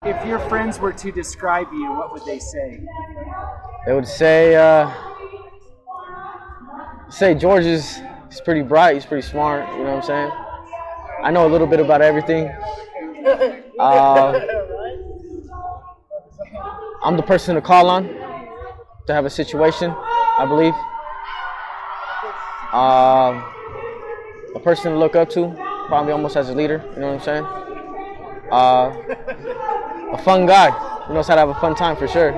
If your friends were to describe you, what would they say? They would say George he's pretty bright, he's pretty smart, you know what I'm saying? I know a little bit about everything. I'm the person to call on to have a situation, I believe. A person to look up to, probably almost as a leader, you know what I'm saying? A fun guy, he knows how to have a fun time for sure.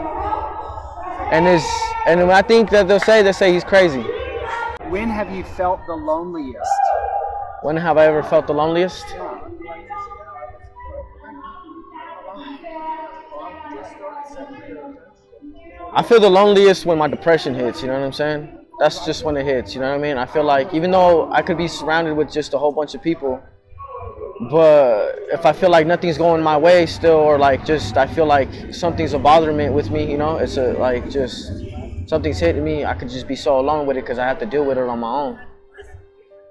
And when I think that they say he's crazy. When have you felt the loneliest? When have I ever felt the loneliest? I feel the loneliest when my depression hits, you know what I'm saying? That's just when it hits, you know what I mean? I feel like even though I could be surrounded with just a whole bunch of people, but if I feel like nothing's going my way still, or like just I feel like something's a bothering with me, you know, it's like just something's hitting me, I could just be so alone with it because I have to deal with it on my own.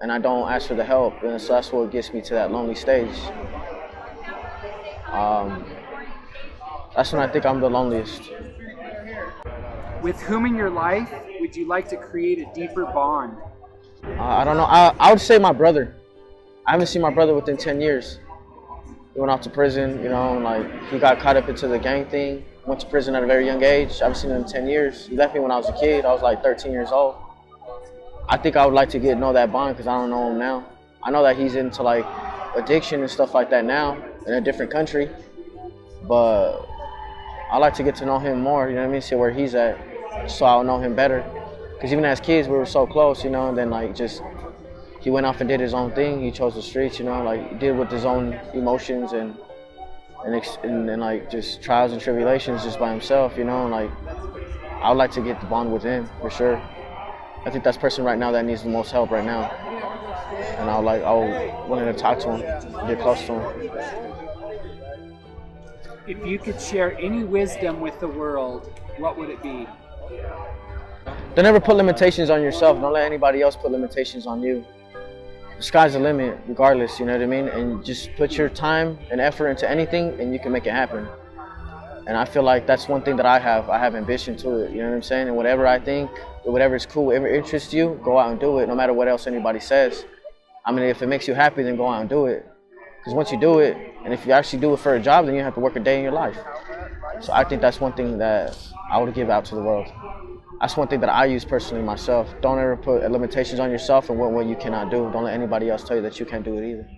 And I don't ask for the help, and so that's what gets me to that lonely stage. That's when I think I'm the loneliest. With whom in your life would you like to create a deeper bond? I don't know. I would say my brother. I haven't seen my brother within 10 years. He went off to prison, you know, like he got caught up into the gang thing, went to prison at a very young age. I haven't seen him in 10 years. He left me when I was a kid. I was like 13 years old. I think I would like to get to know that bond because I don't know him now. I know that he's into like addiction and stuff like that now in a different country, but I like to get to know him more, you know what I mean, see where he's at, so I'll know him better. Because even as kids, we were so close, you know, and then like just, he went off and did his own thing. He chose the streets, you know, like he did with his own emotions and like just trials and tribulations just by himself, you know, and like I would like to get the bond with him for sure. I think that's the person right now that needs the most help right now. And I wanted to talk to him, get close to him. If you could share any wisdom with the world, what would it be? Don't ever put limitations on yourself. Don't let anybody else put limitations on you. The sky's the limit, regardless, you know what I mean? And just put your time and effort into anything and you can make it happen. And I feel like that's one thing that I have. I have ambition to it, you know what I'm saying? And whatever I think, whatever is cool, whatever interests you, go out and do it, no matter what else anybody says. I mean, if it makes you happy, then go out and do it. Because once you do it, and if you actually do it for a job, then you have to work a day in your life. So I think that's one thing that I would give out to the world. That's one thing that I use personally myself. Don't ever put limitations on yourself and what you cannot do. Don't let anybody else tell you that you can't do it either.